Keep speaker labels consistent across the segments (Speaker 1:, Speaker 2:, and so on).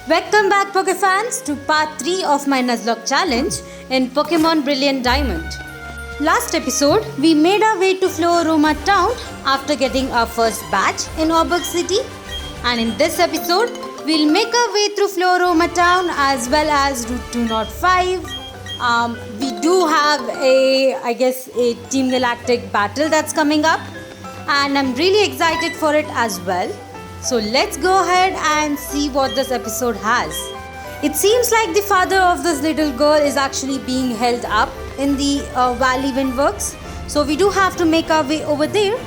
Speaker 1: Welcome back Pokefans to part 3 of my Nuzlocke challenge in Pokémon Brilliant Diamond. Last episode, we made our way to Floaroma town after getting our first badge in Orbug City, and in this episode, we'll make our way through Floaroma town as well as Route 205. We do have a Team Galactic battle that's coming up, and I'm really excited for it as well. So let's go ahead and see what this episode has. It seems like the father of this little girl is actually being held up in the Valley Windworks. So we do have to make our way over there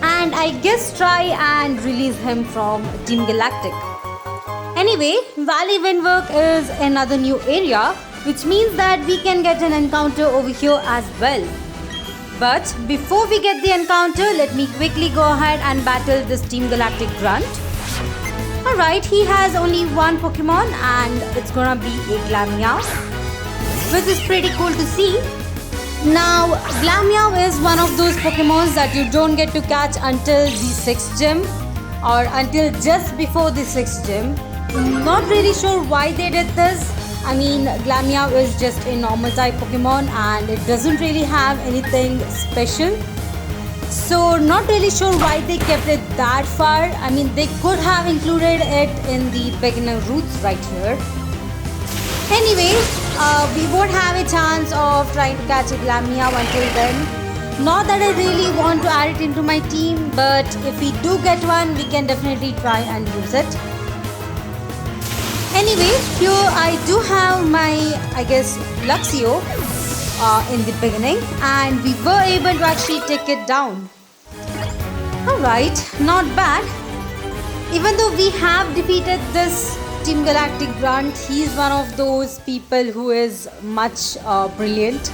Speaker 1: and I guess try and release him from Team Galactic. Anyway, Valley Windwork is another new area, which means that we can get an encounter over here as well. But before we get the encounter, let me quickly go ahead and battle this Team Galactic Grunt. Alright, he has only one Pokemon and it's gonna be a Glameow, which is pretty cool to see. Now, Glameow is one of those Pokemons that you don't get to catch until the 6th gym or until just before the 6th gym. Not really sure why they did this. I mean, Glameow is just a normal type Pokemon and it doesn't really have anything special. So not really sure why they kept it that far. I mean, they could have included it in the beginner routes right here. Anyway, we won't have a chance of trying to catch a Glameow until then. Not that I really want to add it into my team, but if we do get one, we can definitely try and use it. Anyway, here I do have my, Luxio in the beginning, and we were able to actually take it down. Alright, not bad. Even though we have defeated this Team Galactic Grunt, he's one of those people who is much brilliant.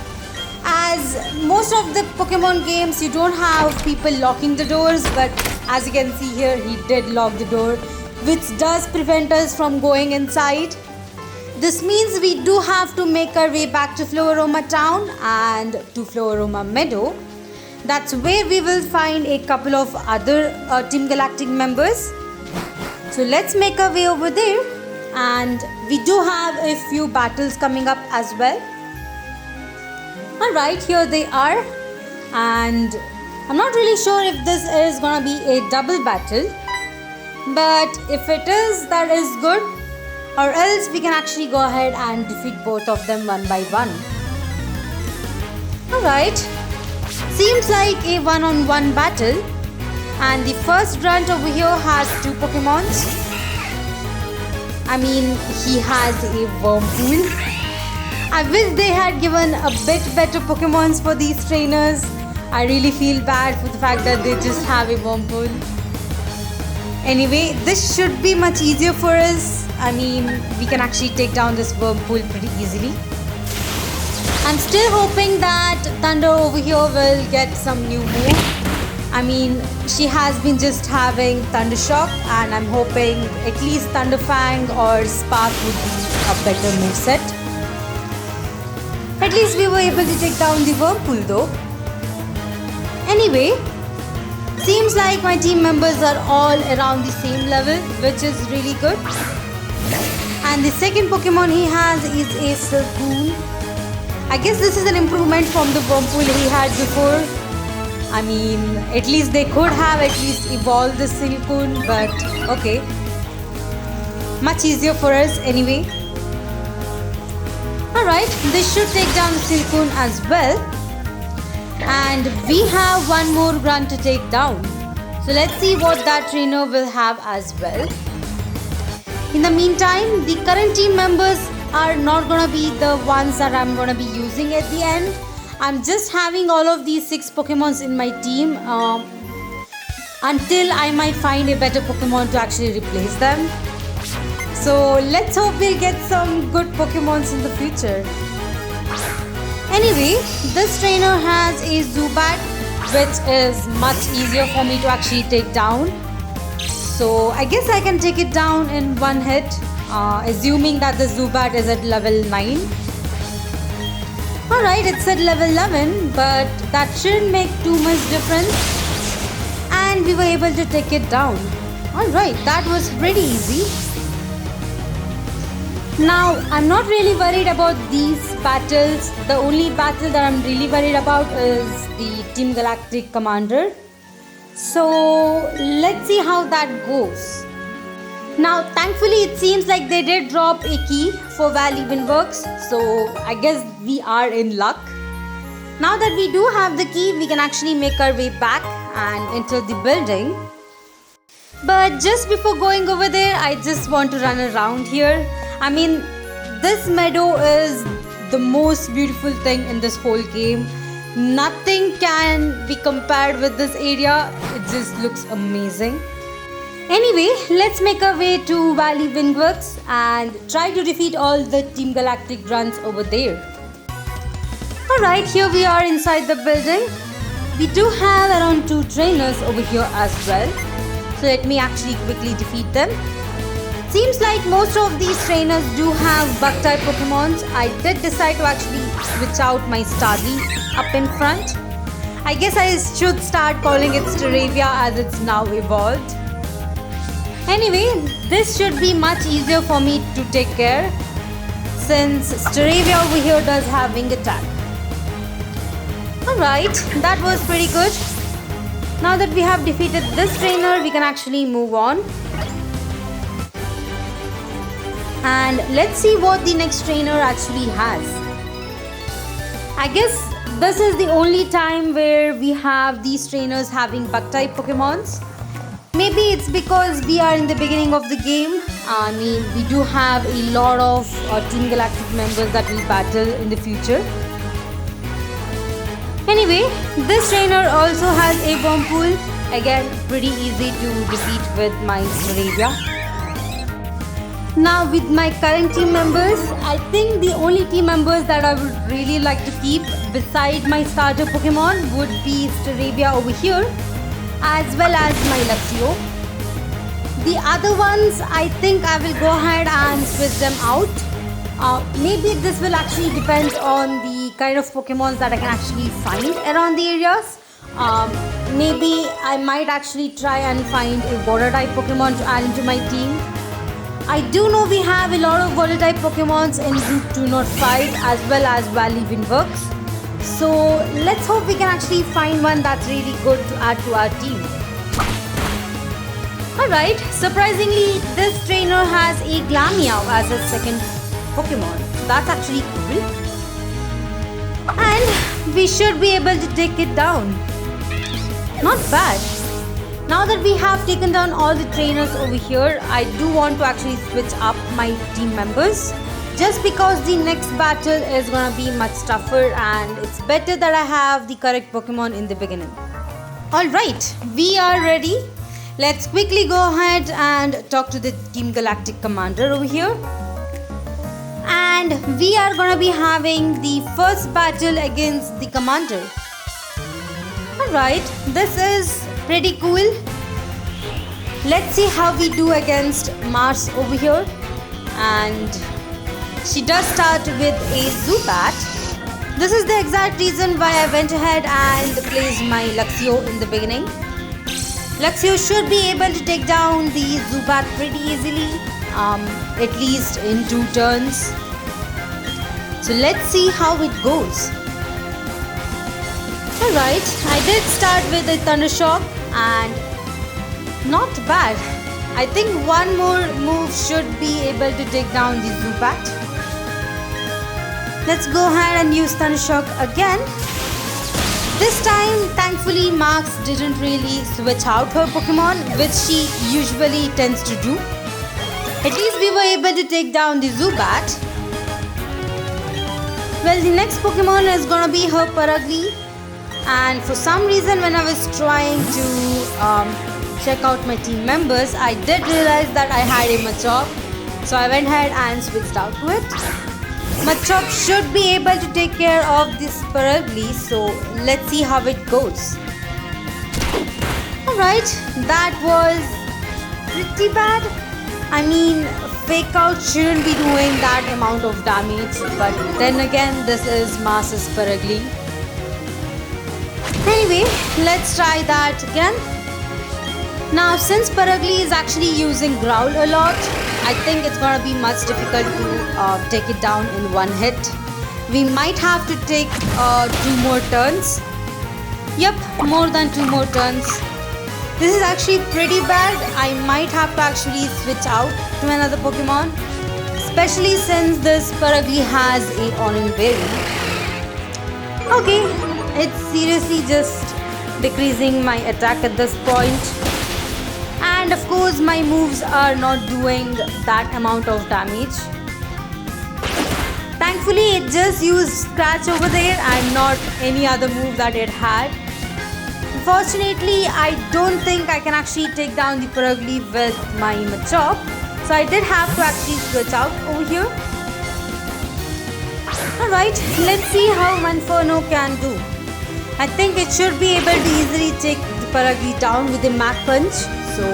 Speaker 1: As most of the Pokemon games, you don't have people locking the doors, but as you can see here, he did lock the door, which does prevent us from going inside. This means we do have to make our way back to Floaroma town and to Floaroma meadow. That's where we will find a couple of other Team Galactic members. So let's make our way over there, and we do have a few battles coming up as well. Alright, here they are, and I'm not really sure if this is gonna be a double battle. But if it is, that is good, or else we can actually go ahead and defeat both of them one by one. Alright, seems like a one-on-one battle, and the first Grunt over here has two Pokemons. I mean, he has a Wurmpool. I wish they had given a bit better Pokemons for these trainers. I really feel bad for the fact that they just have a Wurmpool. Anyway, this should be much easier for us. I mean, we can actually take down this Wurmpool pretty easily. I'm still hoping that Thunder over here will get some new move. I mean, she has been just having Thunder Shock, and I'm hoping at least Thunder Fang or Spark would be a better moveset. At least we were able to take down the Wurmpool though. Anyway, seems like my team members are all around the same level, which is really good. And the second Pokemon he has is a Silcoon. I guess this is an improvement from the Wurmpool he had before. I mean, at least they could have at least evolved the Silcoon, but okay. Much easier for us anyway. Alright, this should take down the Silcoon as well. And we have one more Grunt to take down. So let's see what that trainer will have as well. In the meantime, the current team members are not gonna be the ones that I'm gonna be using at the end. I'm just having all of these 6 Pokemons in my team until I might find a better Pokemon to actually replace them. So let's hope we'll get some good Pokemons in the future. Anyway, this trainer has a Zubat, which is much easier for me to actually take down. So I guess I can take it down in one hit, assuming that the Zubat is at level 9. Alright, it's at level 11, but that shouldn't make too much difference. And we were able to take it down. Alright, that was pretty easy. Now, I'm not really worried about these battles. The only battle that I'm really worried about is the Team Galactic Commander. So, let's see how that goes. Now, thankfully, it seems like they did drop a key for Valley Windworks. So, I guess we are in luck. Now that we do have the key, we can actually make our way back and enter the building. But just before going over there, I just want to run around here. I mean, this meadow is the most beautiful thing in this whole game. Nothing can be compared with this area. It just looks amazing. Anyway, let's make our way to Valley Windworks and try to defeat all the Team Galactic grunts over there. Alright, here we are inside the building. We do have around 2 trainers over here as well. So let me actually quickly defeat them. Seems like most of these trainers do have bug type Pokemons. I did decide to actually switch out my Starly up in front. I guess I should start calling it Staravia as it's now evolved. Anyway, this should be much easier for me to take care since Staravia over here does have wing attack. Alright, that was pretty good. Now that we have defeated this trainer, we can actually move on. And let's see what the next trainer actually has. I guess this is the only time where we have these trainers having bug type Pokemons. Maybe it's because we are in the beginning of the game. I mean, we do have a lot of Team Galactic members that will battle in the future. Anyway, this trainer also has a Wurmpool. Again, pretty easy to defeat with my Staravia. Now with my current team members, I think the only team members that I would really like to keep beside my starter Pokemon would be Staravia over here, as well as my Luxio. The other ones, I think I will go ahead and switch them out. Maybe this will actually depend on the kind of Pokemons that I can actually find around the areas. Maybe I might actually try and find a water type Pokemon to add into my team. I do know we have a lot of water type Pokemons in Route 205 as well as Valley Windworks. So let's hope we can actually find one that's really good to add to our team. Alright, surprisingly this trainer has a Glameow as a second Pokemon. So that's actually cool. And we should be able to take it down. Not bad. Now that we have taken down all the trainers over here, I do want to actually switch up my team members. Just because the next battle is gonna be much tougher and it's better that I have the correct Pokemon in the beginning. Alright, we are ready. Let's quickly go ahead and talk to the Team Galactic Commander over here. And we are gonna be having the first battle against the Commander. Alright, this is pretty cool. Let's see how we do against Mars over here. And she does start with a Zubat. This is the exact reason why I went ahead and placed my Luxio in the beginning. Luxio should be able to take down the Zubat pretty easily, at least in 2 turns. So let's see how it goes. Alright, I did start with a Thunder Shock and not bad. I think one more move should be able to take down the Zubat. Let's go ahead and use Thunder Shock again. This time, thankfully, Marx didn't really switch out her Pokemon, which she usually tends to do. At least we were able to take down the Zubat. Well, the next Pokemon is gonna be her Paragli. And for some reason, when I was trying to check out my team members, I did realize that I had a Machop. So I went ahead and switched out to it. Machop should be able to take care of this Paragli, so let's see how it goes. Alright, that was pretty bad. I mean, Fake Out shouldn't be doing that amount of damage, but then again, this is Mars's Paragli. Anyway, let's try that again. Now, since Paragli is actually using Growl a lot, I think it's gonna be much difficult to take it down in one hit. We might have to take 2 more turns. Yep, more than 2 more turns. This is actually pretty bad. I might have to actually switch out to another Pokemon, especially since this Paragli has a Onin Berry. Okay, it's seriously just decreasing my attack at this point. And of course my moves are not doing that amount of damage. Thankfully it just used Scratch over there and not any other move that it had. Unfortunately, I don't think I can actually take down the Paragli with my Machop, so I did have to actually switch out over here. Alright, let's see how Manferno can do. I think it should be able to easily take the Paragli down with a Mach Punch, so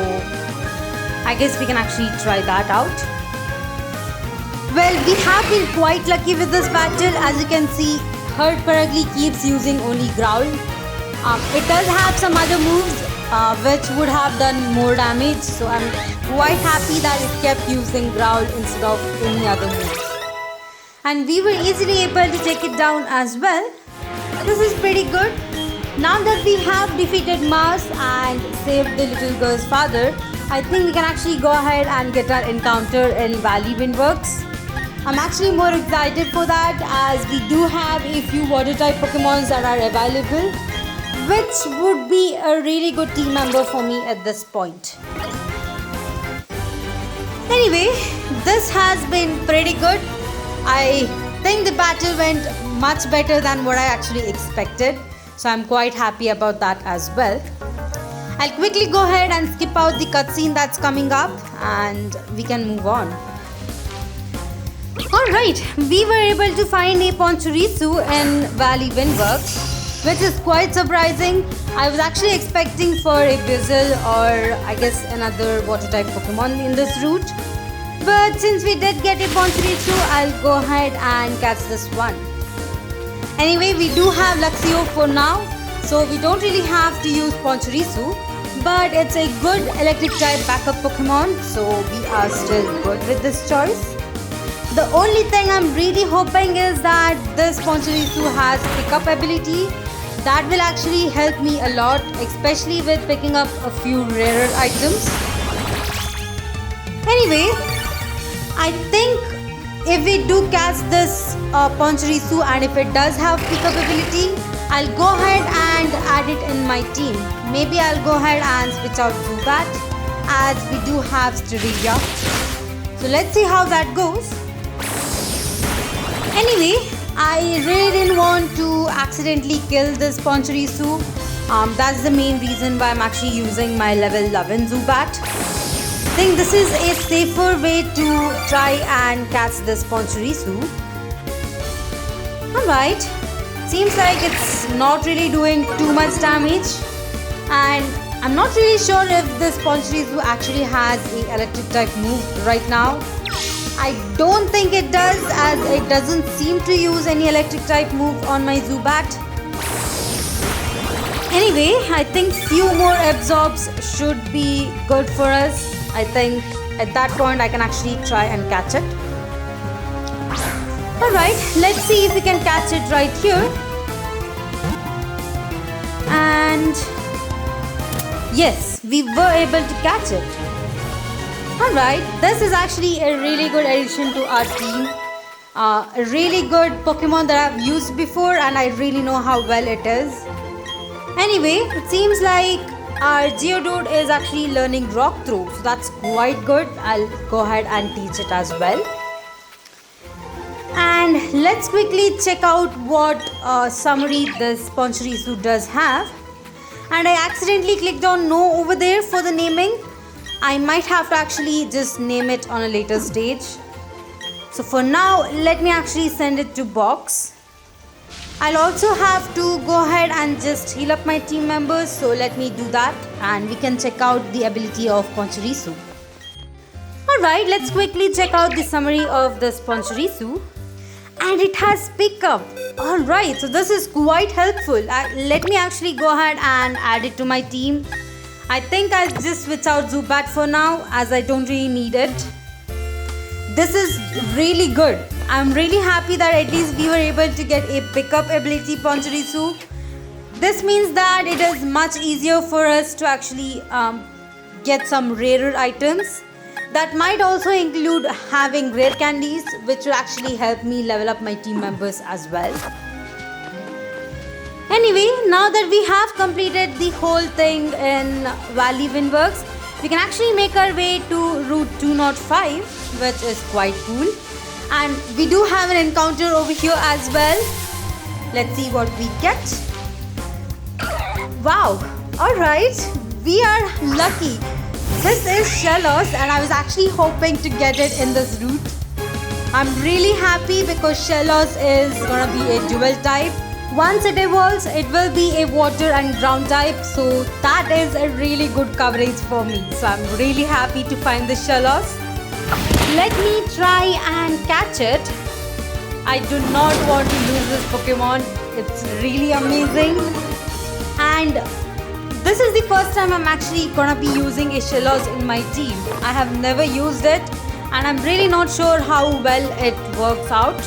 Speaker 1: I guess we can actually try that out. Well, we have been quite lucky with this battle. As you can see, her Paragli keeps using only Growl. It does have some other moves which would have done more damage, so I'm quite happy that it kept using Growl instead of any other moves. And we were easily able to take it down as well. This is pretty good. Now that we have defeated Mars and saved the little girl's father, I think we can actually go ahead and get our encounter in Valley Windworks. I'm actually more excited for that, as we do have a few water type Pokemons that are available, which would be a really good team member for me at this point. Anyway, this has been pretty good. I think the battle went much better than what I actually expected, so I'm quite happy about that as well. I'll quickly go ahead and skip out the cutscene that's coming up and we can move on. Alright, we were able to find a Ponchorisu in Valley Windworks, which is quite surprising. I was actually expecting for a Bizzle or I guess another water type Pokemon in this route. But since we did get a Ponchorisu, I'll go ahead and catch this one. Anyway, we do have Luxio for now, so we don't really have to use Ponchorisu. But it's a good electric type backup Pokemon, so we are still good with this choice. The only thing I'm really hoping is that this Ponchorisu has pickup ability. That will actually help me a lot, especially with picking up a few rarer items. Anyway, I think if we do catch this Ponchorisu and if it does have pickup ability, I'll go ahead and add it in my team. Maybe I'll go ahead and switch out Zubat, as we do have Steridia. So let's see how that goes. Anyway, I really didn't want to accidentally kill this Ponchorisu. That's the main reason why I'm actually using my level 11 Zubat. I think this is a safer way to try and catch this Ponchorisu. Alright, seems like it's not really doing too much damage, and I'm not really sure if this Ponchorisu actually has an electric type move right now. I don't think it does, as it doesn't seem to use any electric type move on my Zubat. Anyway, I think few more absorbs should be good for us. I think at that point I can actually try and catch it. Alright, let's see if we can catch it right here. And yes, we were able to catch it. Alright, this is actually a really good addition to our team. A really good Pokemon that I've used before and I really know how well it is. Anyway, it seems like our Geodude is actually learning Rock Throw, so that's quite good. I'll go ahead and teach it as well. And let's quickly check out what summary this Ponchorisu does have. And I accidentally clicked on no over there for the naming. I might have to actually just name it on a later stage. So for now, let me actually send it to box. I'll also have to go ahead and just heal up my team members, so let me do that and we can check out the ability of Ponchorisu. Alright, let's quickly check out the summary of this Ponchorisu. And it has pickup. Alright, so this is quite helpful. Let me actually go ahead and add it to my team. I think I'll just switch out Zubat for now, as I don't really need it. This is really good. I'm really happy that at least we were able to get a pickup ability Pachirisu. This means that it is much easier for us to actually get some rarer items. That might also include having rare candies, which will actually help me level up my team members as well. Anyway, now that we have completed the whole thing in Valley Windworks, we can actually make our way to Route 205, which is quite cool. And we do have an encounter over here as well. Let's see what we get. Wow, alright, we are lucky. This is Shellos and I was actually hoping to get it in this route. I'm really happy because Shellos is gonna be a dual type. Once it evolves, it will be a water and ground type, so that is a really good coverage for me. So I'm really happy to find the Shellos. Let me try and catch it. I do not want to lose this Pokemon. It's really amazing. And this is the first time I'm actually gonna be using a Shellos in my team. I have never used it and I'm really not sure how well it works out.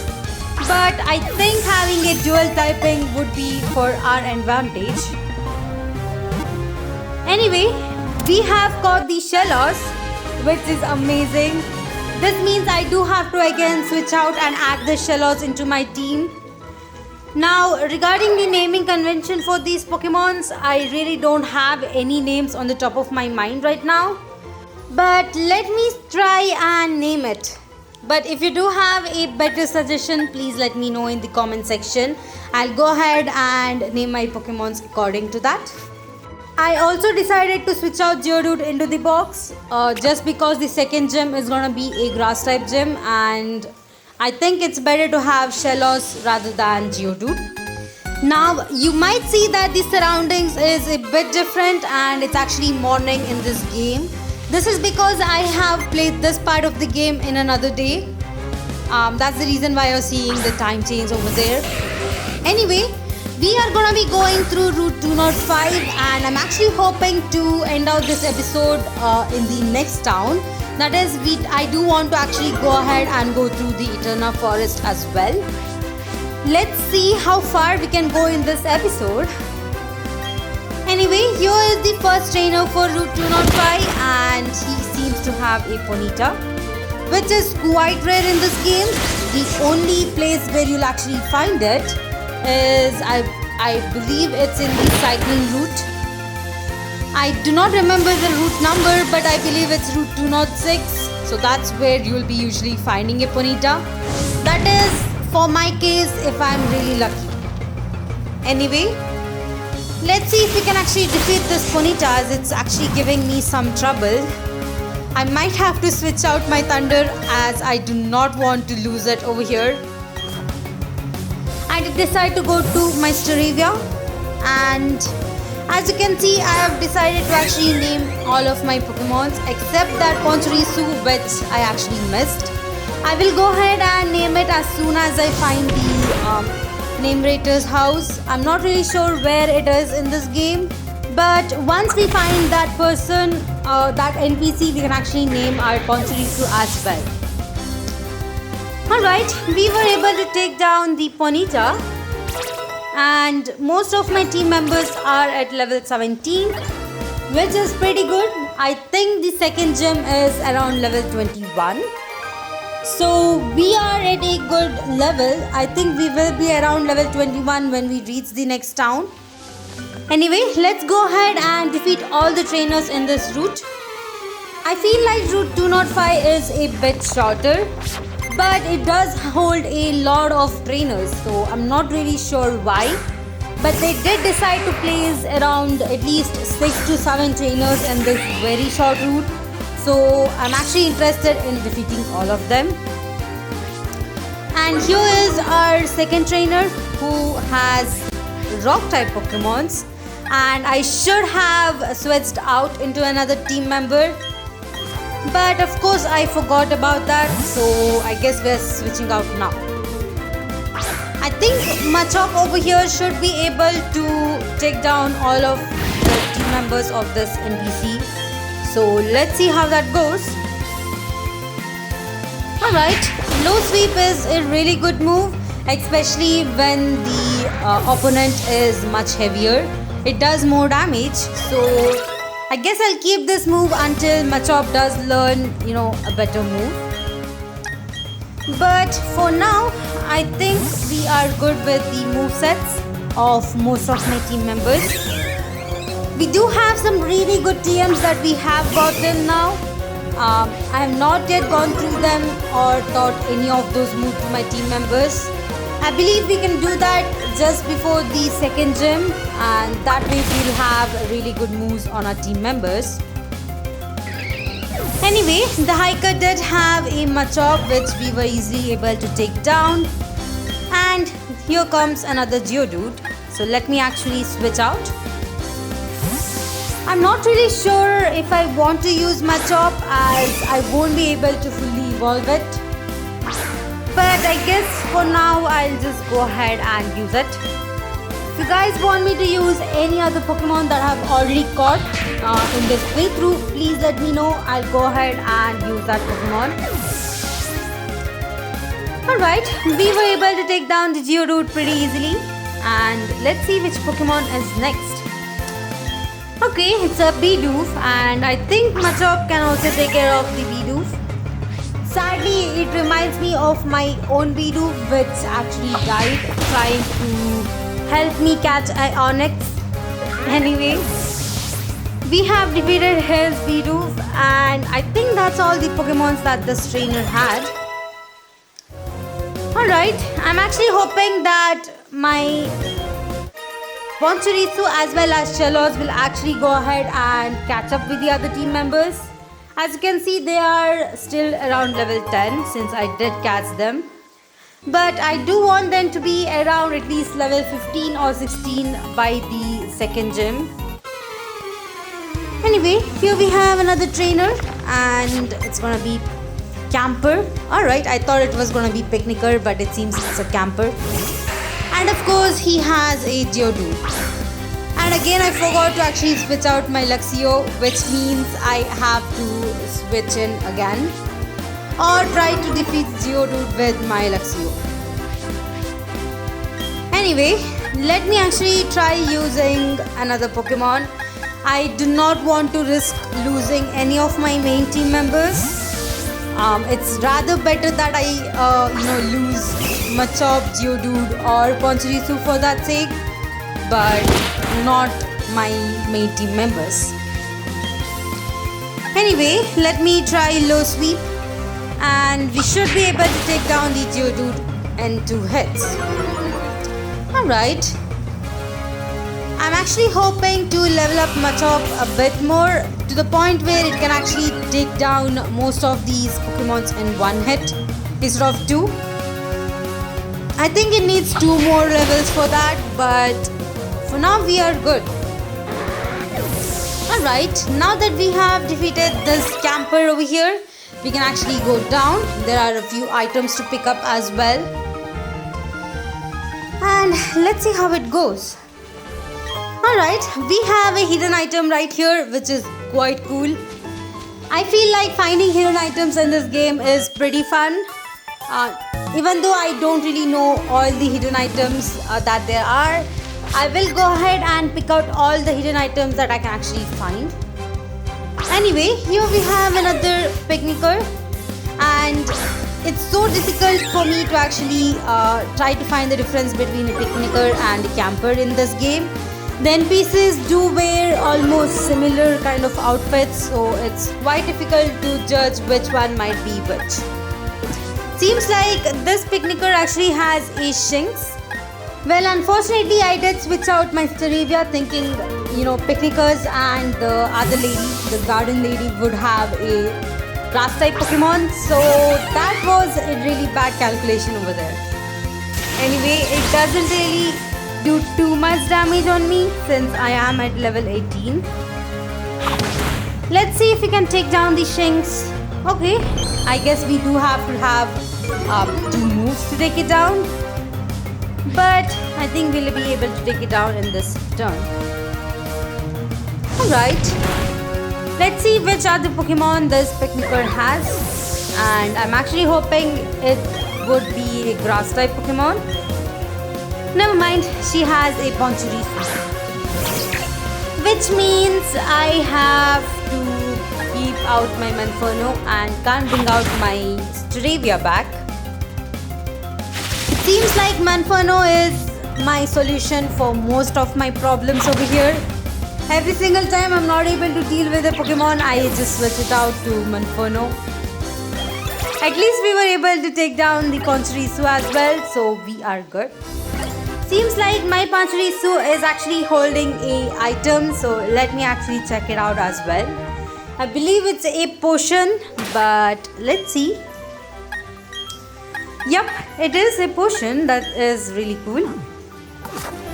Speaker 1: But I think having a dual typing would be for our advantage. Anyway, we have caught the Shellos, which is amazing. This means I do have to again switch out and add the Shellos into my team. Now, regarding the naming convention for these Pokemons, I really don't have any names on the top of my mind right now. But let me try and name it. But if you do have a better suggestion, please let me know in the comment section. I'll go ahead and name my Pokemons according to that. I also decided to switch out Geodude into the box just because the second gym is gonna be a grass type gym and I think it's better to have Shellos rather than Geodude. Now you might see that the surroundings is a bit different and it's actually morning in this game. This is because I have played this part of the game in another day. That's the reason why you're seeing the time change over there. Anyway, we are gonna be going through Route 205 and I'm actually hoping to end out this episode in the next town. That is, I do want to actually go ahead and go through the Eterna Forest as well. Let's see how far we can go in this episode. Anyway, here is the first trainer for Route 205 and he seems to have a Ponyta, which is quite rare in this game. The only place where you'll actually find it is, I believe it's in the cycling route. I do not remember the route number, but I believe it's Route 206. So that's where you'll be usually finding a Ponyta. That is for my case if I'm really lucky. Anyway, let's see if we can actually defeat this Ponyta as it's actually giving me some trouble. I might have to switch out my Thunder as I do not want to lose it over here. I did decide to go to my Staravia and as you can see I have decided to actually name all of my Pokemons except that Pachirisu which I actually missed. I will go ahead and name it as soon as I find the name rater's house. I'm not really sure where it is in this game, but once we find that person, that NPC, we can actually name our Pachirisu as well. Alright, we were able to take down the Ponyta and most of my team members are at level 17, which is pretty good. I think the second gym is around level 21. So we are at a good level. I think we will be around level 21 when we reach the next town. Anyway, let's go ahead and defeat all the trainers in this route. I feel like Route 205 is a bit shorter, but it does hold a lot of trainers, so I'm not really sure why. But they did decide to place around at least 6 to 7 trainers in this very short route. So I'm actually interested in defeating all of them. And here is our second trainer who has rock type Pokemons. And I should have switched out into another team member. But of course I forgot about that, so I guess we're switching out now. I think Machop over here should be able to take down all of the team members of this NPC. So let's see how that goes. Alright, low sweep is a really good move, especially when the opponent is much heavier. It does more damage, so I guess I'll keep this move until Machop does learn, a better move. But for now, I think we are good with the movesets of most of my team members. We do have some really good TMs that we have gotten now. I have not yet gone through them or taught any of those moves to my team members. I believe we can do that just before the second gym, and that way we'll have really good moves on our team members. Anyway, the hiker did have a Machop which we were easily able to take down. And here comes another Geodude. So let me actually switch out. I'm not really sure if I want to use Machop as I won't be able to fully evolve it. But I guess for now I'll just go ahead and use it. If you guys want me to use any other Pokemon that I've already caught in this playthrough, please let me know. I'll go ahead and use that Pokemon. Alright, we were able to take down the Geodude pretty easily. And let's see which Pokemon is next. Okay, it's a Bidoof, and I think Machop can also take care of the Bidoof. Sadly, it reminds me of my own Bidoof which actually died trying to help me catch Onyx. Anyway, we have defeated his Bidoof, and I think that's all the Pokemons that this trainer had. Alright, I'm actually hoping that my Pachirisu as well as Shellos will actually go ahead and catch up with the other team members. As you can see, they are still around level 10 since I did catch them. But I do want them to be around at least level 15 or 16 by the second gym. Anyway, here we have another trainer, and it's gonna be Camper. Alright, I thought it was gonna be Picnicker, but it seems it's a Camper. And of course, he has a Geodude. And again, I forgot to actually switch out my Luxio, which means I have to switch in again or try to defeat Geodude with my Luxio. Anyway, let me actually try using another Pokemon. I do not want to risk losing any of my main team members. It's rather better that I lose Machop, Geodude or Pachirisu for that sake, but not my main team members. Anyway, let me try low sweep, and we should be able to take down the Geodude in 2 hits. Alright, I'm actually hoping to level up Machop a bit more to the point where it can actually take down most of these Pokemons in 1 hit instead of 2. I think it needs 2 more levels for that, but for now we are good. Alright, now that we have defeated this Camper over here, we can actually go down. There are a few items to pick up as well. And let's see how it goes. Alright, we have a hidden item right here which is quite cool. I feel like finding hidden items in this game is pretty fun. Even though I don't really know all the hidden items that there are, I will go ahead and pick out all the hidden items that I can actually find. Anyway, here we have another Picnicker, and it's so difficult for me to actually try to find the difference between a Picnicker and a Camper in this game. The NPCs do wear almost similar kind of outfits, so it's quite difficult to judge which one might be which. Seems like this Picnicker actually has a Shinx. Well, unfortunately, I did switch out my Staravia thinking, Picnickers and the other lady, the garden lady, would have a grass type Pokemon. So that was a really bad calculation over there. Anyway, it doesn't really do too much damage on me since I am at level 18. Let's see if we can take down the Shinx. Okay, I guess we do have to have 2 moves to take it down, but I think we'll be able to take it down in this turn. Alright, let's see which other Pokemon this Picnicker has. and I'm actually hoping it would be a grass type Pokemon. Never mind, she has a Pachirisu, which means I have to keep out my Manferno and can't bring out my Staravia back. It seems like Manferno is my solution for most of my problems over here. Every single time I'm not able to deal with a Pokemon, I just switch it out to Manferno. At least we were able to take down the Pachirisu as well, so we are good. Seems like my Pachirisu is actually holding a item, so let me actually check it out as well. I believe it's a potion, but let's see. Yep, it is a potion. That is really cool.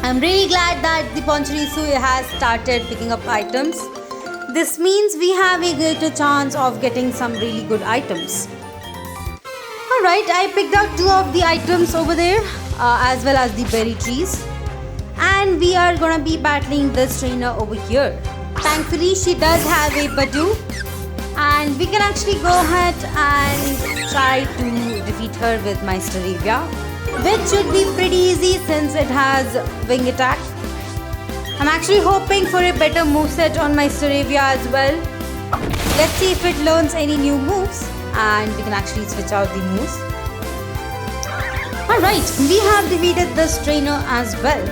Speaker 1: I'm really glad that the Pachirisu has started picking up items. This means we have a greater chance of getting some really good items. Alright, I picked out 2 of the items over there, as well as the berry trees. And we are gonna be battling this trainer over here. Thankfully, she does have a Badoo. And we can actually go ahead and try to defeat her with my Staravia, which should be pretty easy since it has wing attack. I'm actually hoping for a better moveset on my Staravia as well. Let's see if it learns any new moves and we can actually switch out the moves. Alright, we have defeated this trainer as well.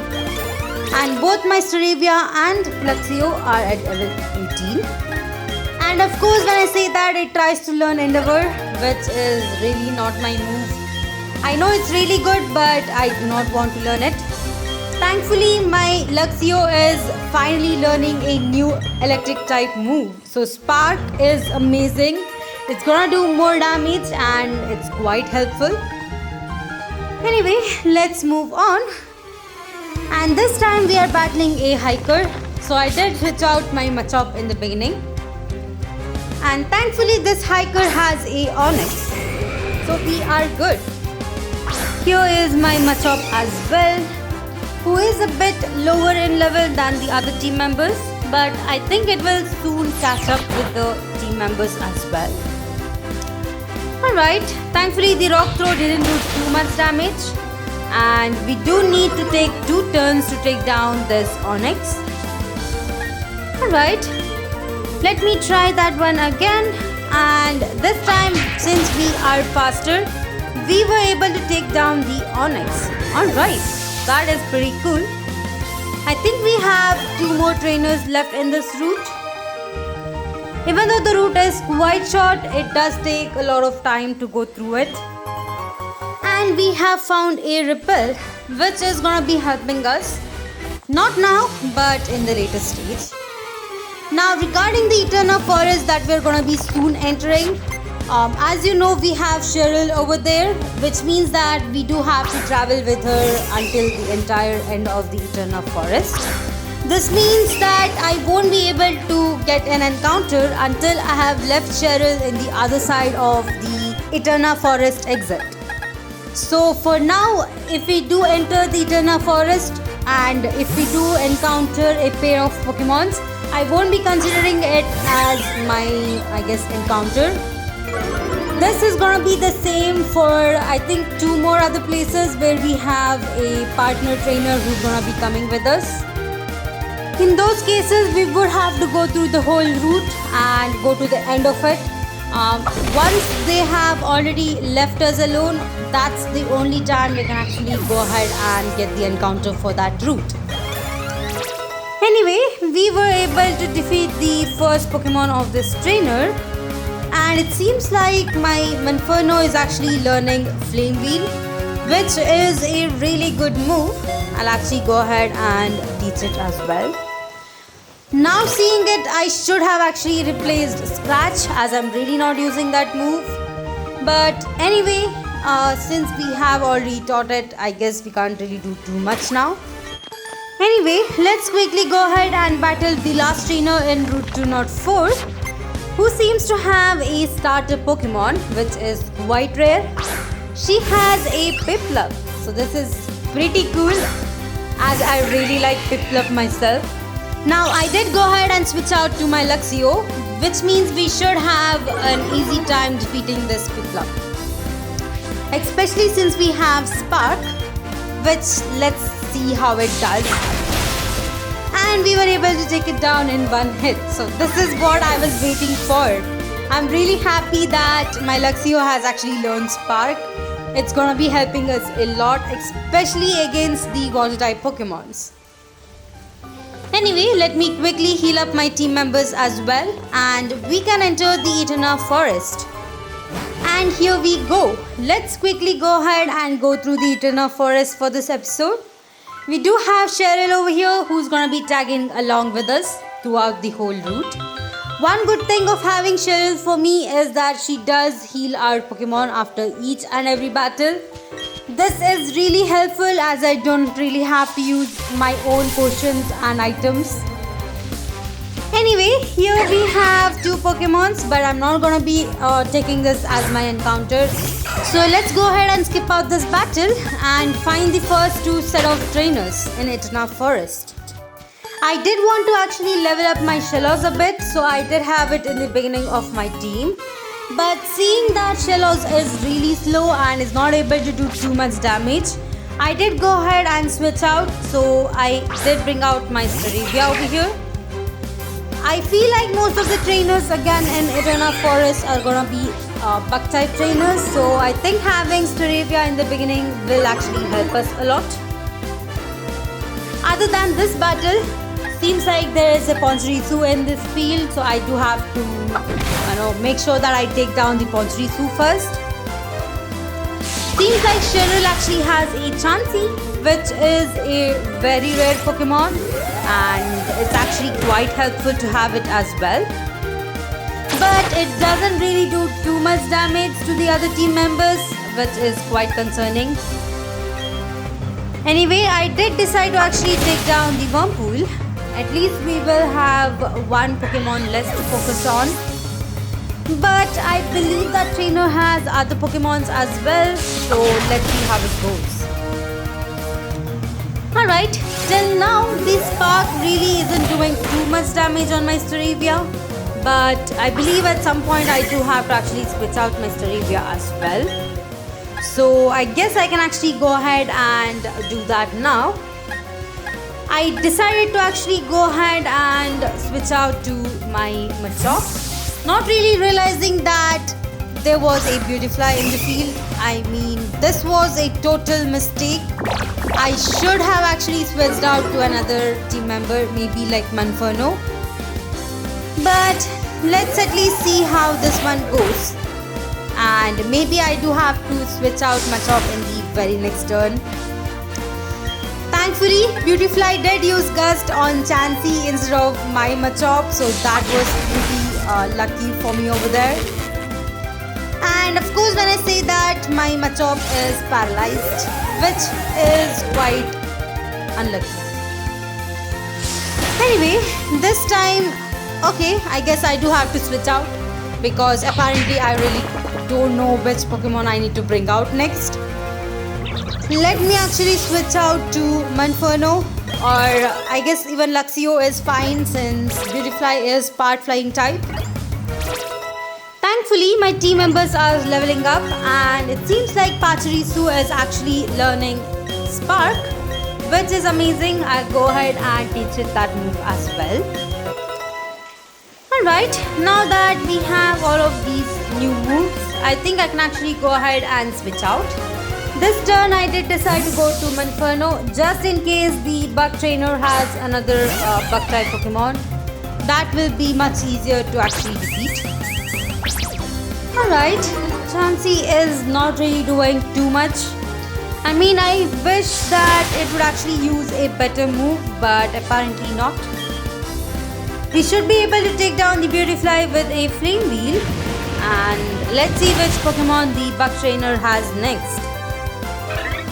Speaker 1: And both my Staravia and Luxio are at level 18. And of course, when I say that, it tries to learn Endeavor, which is really not my move. I know it's really good, but I do not want to learn it. Thankfully, my Luxio is finally learning a new electric type move. So Spark is amazing. It's gonna do more damage and it's quite helpful. Anyway, let's move on. And this time we are battling a hiker. So I did switch out my Machop in the beginning. And thankfully this hiker has a Onyx. So we are good. Here is my Machop as well, who is a bit lower in level than the other team members, but I think it will soon catch up with the team members as well. Alright, thankfully the Rock Throw didn't do too much damage, and we do need to take 2 turns to take down this Onyx. Alright, let me try that one again, and this time since we are faster, we were able to take down the Onyx. Alright, that is pretty cool. I think we have 2 more trainers left in this route. Even though the route is quite short, it does take a lot of time to go through it. And we have found a Repel, which is gonna be helping us. Not now, but in the later stage. Now regarding the Eterna Forest that we're gonna be soon entering, as you know, we have Cheryl over there, which means that we do have to travel with her until the entire end of the Eterna Forest. This means that I won't be able to get an encounter until I have left Cheryl in the other side of the Eterna Forest exit. So for now, if we do enter the Eterna Forest and if we do encounter a pair of Pokemons, I won't be considering it as my, encounter. This is gonna be the same for I think 2 more other places where we have a partner trainer who's gonna be coming with us. In those cases, we would have to go through the whole route and go to the end of it. Once they have already left us alone, that's the only time we can actually go ahead and get the encounter for that route. Anyway, we were able to defeat the first Pokemon of this trainer, and it seems like my Manferno is actually learning Flame Wheel, which is a really good move. I'll actually go ahead and teach it as well. Now seeing it, I should have actually replaced Scratch as I'm really not using that move. But anyway, since we have already taught it, I guess we can't really do too much now. Anyway, let's quickly go ahead and battle the last trainer in Route 204, who seems to have a starter Pokemon, which is quite rare. She has a Piplup, so this is pretty cool, as I really like Piplup myself. Now I did go ahead and switch out to my Luxio, which means we should have an easy time defeating this Piplup. Especially since we have Spark, which let's see how it does. And we were able to take it down in one hit. So this is what I was waiting for. I'm really happy that my Luxio has actually learned Spark. It's gonna be helping us a lot, especially against the water type Pokemons. Anyway, let me quickly heal up my team members as well, and we can enter the Eternal Forest. And here we go. Let's quickly go ahead and go through the Eternal Forest for this episode. We do have Cheryl over here who's gonna be tagging along with us throughout the whole route. One good thing of having Cheryl for me is that she does heal our Pokemon after each and every battle. This is really helpful as I don't really have to use my own potions and items. Anyway, here we have two Pokemons, but I'm not gonna be taking this as my encounter. So let's go ahead and skip out this battle and find the first two set of trainers in Eternal Forest. I did want to actually level up my Shellos a bit, so I did have it in the beginning of my team. But seeing that Shellos is really slow and is not able to do too much damage, I did go ahead and switch out, so I did bring out my Staravia over here. I feel like most of the trainers again in Eternal Forest are gonna be bug type trainers, so I think having Staravia in the beginning will actually help us a lot. Other than this battle, seems like there is a Pachirisu in this field, so I do have to make sure that I take down the Pachirisu first. Seems like Cheryl actually has a Chansey, which is a very rare Pokemon, and it's actually quite helpful to have it as well. But it doesn't really do too much damage to the other team members, which is quite concerning. Anyway, I did decide to actually take down the Wurmple. At least we will have one Pokemon less to focus on. But I believe that trainer has other Pokemons as well, so let's see how it goes. Alright, till now the Spark really isn't doing too much damage on my Staravia. But I believe at some point I do have to actually switch out my Staravia as well. So I guess I can actually go ahead and do that now. I decided to actually go ahead and switch out to my Machop, not really realizing that there was a Beautifly in the field. I mean, this was a total mistake. I should have actually switched out to another team member, maybe like Manferno. But let's at least see how this one goes. And maybe I do have to switch out Machop in the very next turn. Thankfully, Beautifly did use Gust on Chansey instead of my Machop, so that was pretty lucky for me over there. And of course, when I say that, my Machop is paralyzed, which is quite unlucky. Anyway, this time, okay, I guess I do have to switch out because apparently I really don't know which Pokemon I need to bring out next. Let me actually switch out to Manferno, or I guess even Luxio is fine since Beautifly is part flying type. Thankfully, my team members are leveling up, and it seems like Pachirisu is actually learning Spark, which is amazing. I'll go ahead and teach it that move as well. Alright, now that we have all of these new moves, I think I can actually go ahead and switch out. This turn I did decide to go to Manferno just in case the bug trainer has another bug type Pokemon. That will be much easier to actually defeat. Alright, Chansey is not really doing too much. I mean, I wish that it would actually use a better move, but apparently not. We should be able to take down the Beautifly with a Flame Wheel, and let's see which Pokemon the bug trainer has next.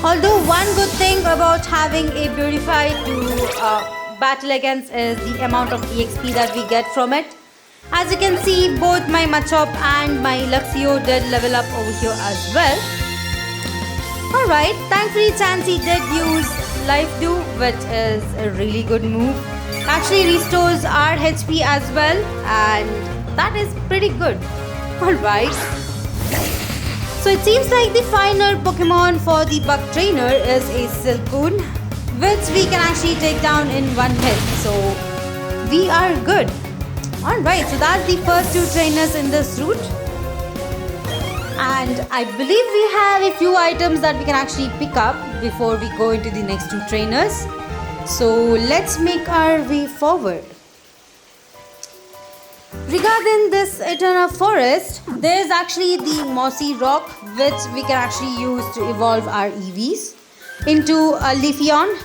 Speaker 1: Although one good thing about having a Beautifly to battle against is the amount of EXP that we get from it. As you can see, both my Machop and my Luxio did level up over here as well. Alright, thankfully Chansey did use Life Dew, which is a really good move. Actually restores our HP as well, and that is pretty good. Alright. So it seems like the final Pokemon for the bug trainer is a Silcoon, which we can actually take down in one hit. So we are good. Alright, so that's the first two trainers in this route. And I believe we have a few items that we can actually pick up before we go into the next two trainers. So let's make our way forward. Regarding this Eternal Forest, there is actually the Mossy Rock, which we can actually use to evolve our EVs into a Leafeon.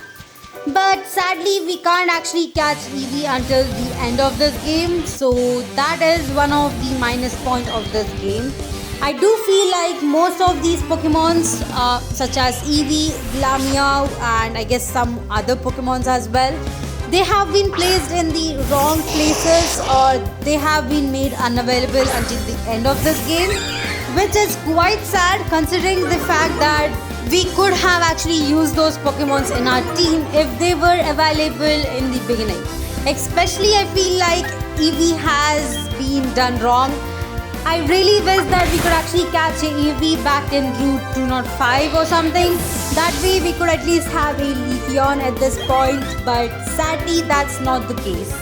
Speaker 1: But sadly, we can't actually catch EV until the end of this game. So that is one of the minus point of this game. I do feel like most of these Pokemons, such as Eevee, Glameow, and I guess some other Pokemons as well, they have been placed in the wrong places, or they have been made unavailable until the end of this game, which is quite sad considering the fact that we could have actually used those Pokemons in our team if they were available in the beginning. Especially I feel like Eevee has been done wrong. I really wish that we could actually catch a Eevee back in Route 205 or something. That way we could at least have a Leafeon at this point, but sadly that's not the case.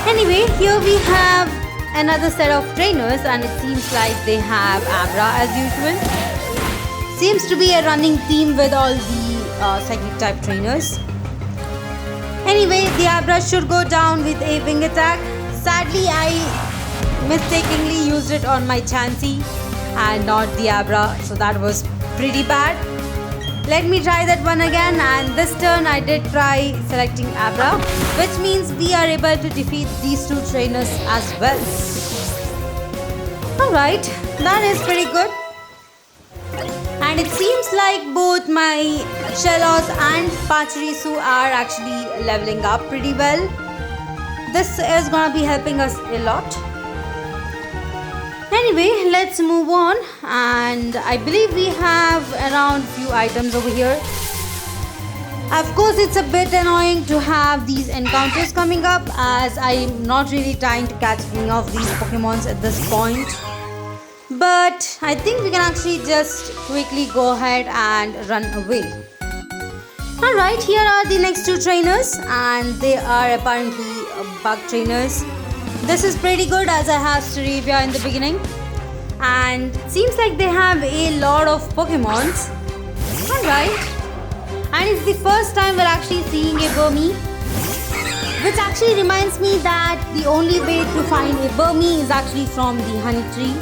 Speaker 1: Anyway, here we have another set of trainers, and it seems like they have Abra as usual. Seems to be a running theme with all the psychic type trainers. Anyway, the Abra should go down with a wing attack. Sadly, I mistakenly used it on my Chansey and not the Abra, so that was pretty bad. Let me try that one again, and this turn I did try selecting Abra, which means we are able to defeat these two trainers as well. Alright, that is pretty good. And it seems like both my Shellos and Pachirisu are actually leveling up pretty well. This is gonna be helping us a lot. Anyway, let's move on, and I believe we have around few items over here. Of course, it's a bit annoying to have these encounters coming up, as I'm not really trying to catch any of these Pokemons at this point. But I think we can actually just quickly go ahead and run away. Alright, here are the next two trainers, and they are apparently bug trainers. This is pretty good as I have Staravia in the beginning, and it seems like they have a lot of Pokemons. Alright, and it's the first time we're actually seeing a Burmy, which actually reminds me that the only way to find a Burmy is actually from the honey tree.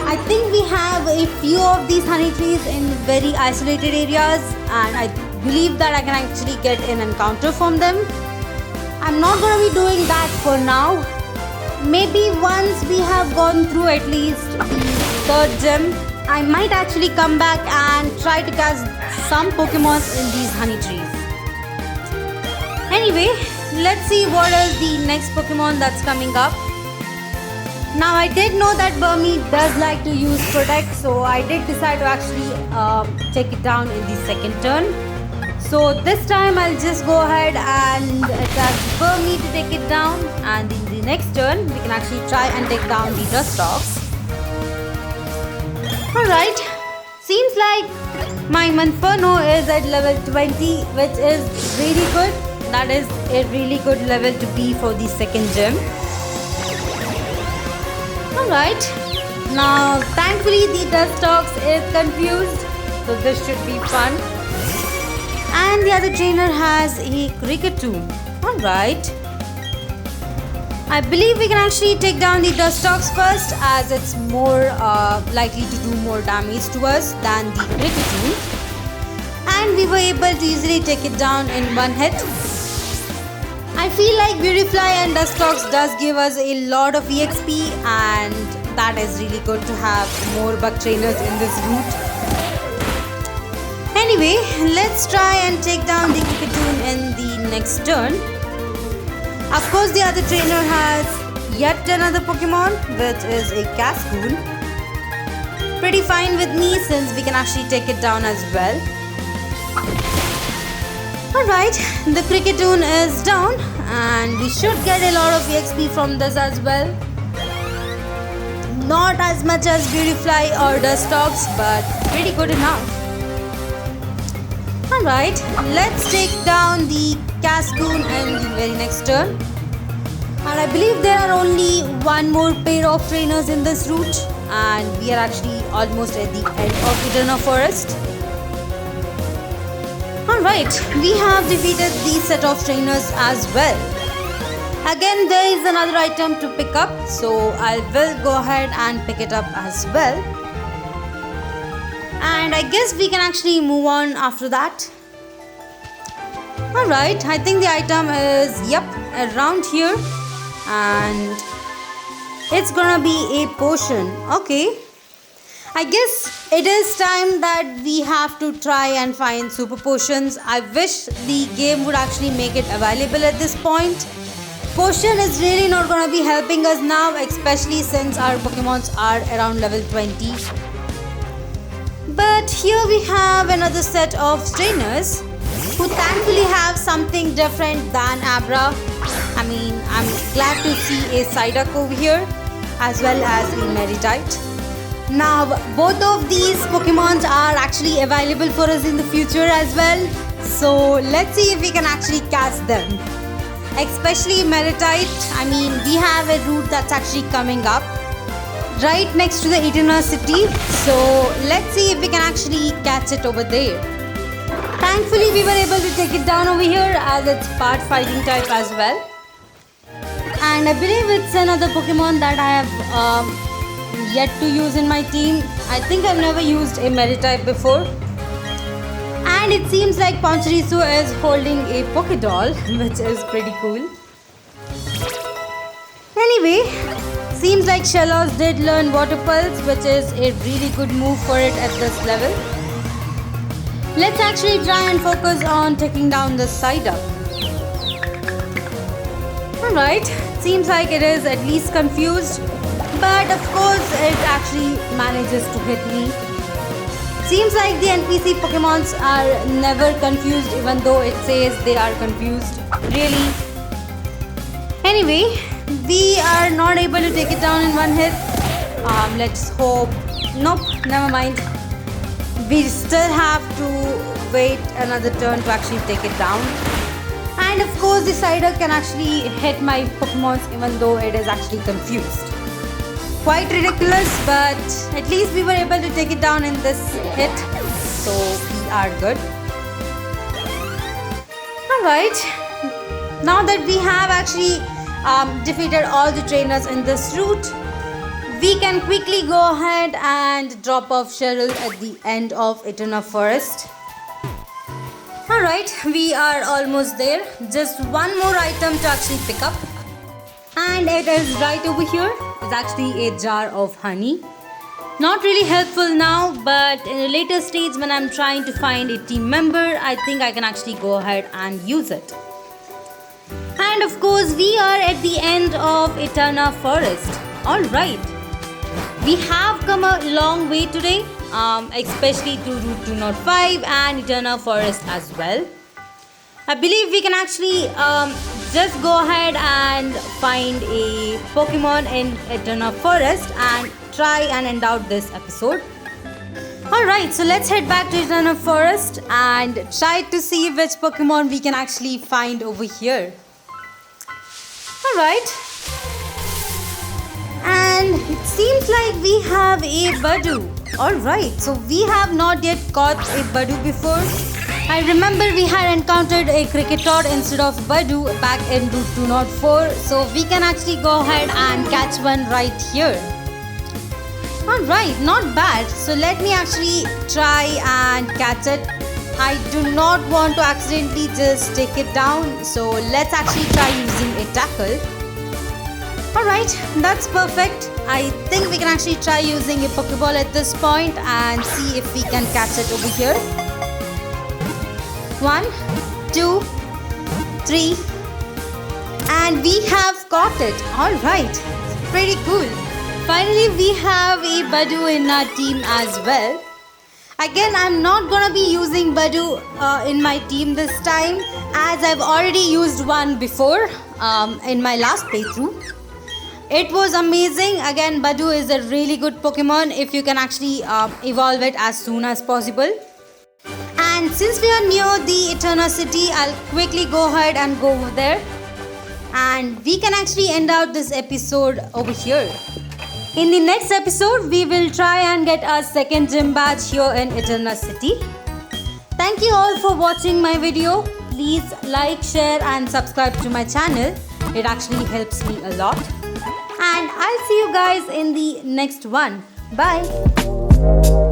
Speaker 1: I think we have a few of these honey trees in very isolated areas, and I believe that I can actually get an encounter from them. I'm not going to be doing that for now. Maybe once we have gone through at least the third gym, I might actually come back and try to catch some Pokemon in these honey trees. Anyway, let's see what is the next Pokemon that's coming up. Now I did know that Burmy does like to use Protect, so I did decide to actually take it down in the second turn. So this time I'll just go ahead and attack Burmy to take it down, and in the next turn we can actually try and take down the Dustox. Alright, seems like my Monferno is at level 20, which is really good. That is a really good level to be for the second gym. Alright, now thankfully the Dustox is confused, so this should be fun. And the other trainer has a Kricketune. Alright, I believe we can actually take down the Dustox first, as it's more likely to do more damage to us than the Kricketune. And we were able to easily take it down in one hit. I feel like Beautifly and Dustox does give us a lot of EXP, and that is really good to have more bug trainers in this route. Anyway, let's try and take down the Kricketune in the next turn. Of course, the other trainer has yet another Pokemon, which is a Cascoon. Pretty fine with me since we can actually take it down as well. Alright, the Kricketune is down, and we should get a lot of EXP from this as well. Not as much as Beautifly or Dustox, but pretty good enough. Alright, let's take down the Cascoon in the very next turn. And I believe there are only one more pair of trainers in this route, and we are actually almost at the end of Eterna Forest. Alright, we have defeated these set of trainers as well. Again, there is another item to pick up, so I will go ahead and pick it up as well. And I guess we can actually move on after that. Alright, I think the item is, around here. And it's gonna be a potion. Okay. I guess it is time that we have to try and find super potions. I wish the game would actually make it available at this point. Potion is really not gonna be helping us now, especially since our Pokemons are around level 20. But here we have another set of trainers who thankfully have something different than Abra. I mean, I'm glad to see a Psyduck over here as well as a Meditite. Now, both of these Pokemons are actually available for us in the future as well. So, let's see if we can actually catch them. Especially Meditite. I mean, we have a route that's actually coming up right next to the Eterna City. So, let's see if we can actually catch it over there. Thankfully, we were able to take it down over here as it's part fighting type as well. And I believe it's another Pokemon that I have yet to use in my team. I think I've never used a Meditite before. And it seems like Ponchirisu is holding a Pokédoll, which is pretty cool. Anyway, seems like Shellos did learn Water Pulse, which is a really good move for it at this level. Let's actually try and focus on taking down the Psyduck. Alright, seems like it is at least confused, but of course it actually manages to hit me. Seems like the NPC Pokemons are never confused, even though it says they are confused. Really? Anyway, we are not able to take it down in one hit. Let's hope. Nope, never mind. We still have to wait another turn to actually take it down. And of course, the Psyduck can actually hit my Pokemons even though it is actually confused. Quite ridiculous, but at least we were able to take it down in this hit, so we are good. Alright, now that we have actually defeated all the trainers in this route, we can quickly go ahead and drop off Cheryl at the end of Eterna Forest. Alright, we are almost there. Just one more item to actually pick up. And it is right over here. It's actually a jar of honey. Not really helpful now, but in a later stage when I'm trying to find a team member, I think I can actually go ahead and use it. And of course, we are at the end of Eterna Forest. Alright. We have come a long way today, especially to Route 205 and Eterna Forest as well. I believe we can actually just go ahead and find a Pokemon in Eterna Forest and try and end out this episode. Alright, so let's head back to Eterna Forest and try to see which Pokemon we can actually find over here. Alright. And it seems like we have a Budew. Alright, so we have not yet caught a Budew before. I remember we had encountered a Cricketot instead of Budew back in Route 204, so we can actually go ahead and catch one right here. Alright, not bad. So let me actually try and catch it. I do not want to accidentally just take it down, so let's actually try using a tackle. Alright, that's perfect. I think we can actually try using a Pokeball at this point and see if we can catch it over here. 1, 2, 3, and we have caught it. Alright, pretty cool. Finally, we have a Budew in our team as well. Again, I'm not gonna be using Badu in my team this time, as I've already used one before in my last playthrough. It was amazing. Again, Badu is a really good Pokemon if you can actually evolve it as soon as possible. And since we are near the Eterna City, I'll quickly go ahead and go over there. And we can actually end out this episode over here. In the next episode, we will try and get our second gym badge here in Eterna City. Thank you all for watching my video. Please like, share and subscribe to my channel. It actually helps me a lot. And I'll see you guys in the next one. Bye.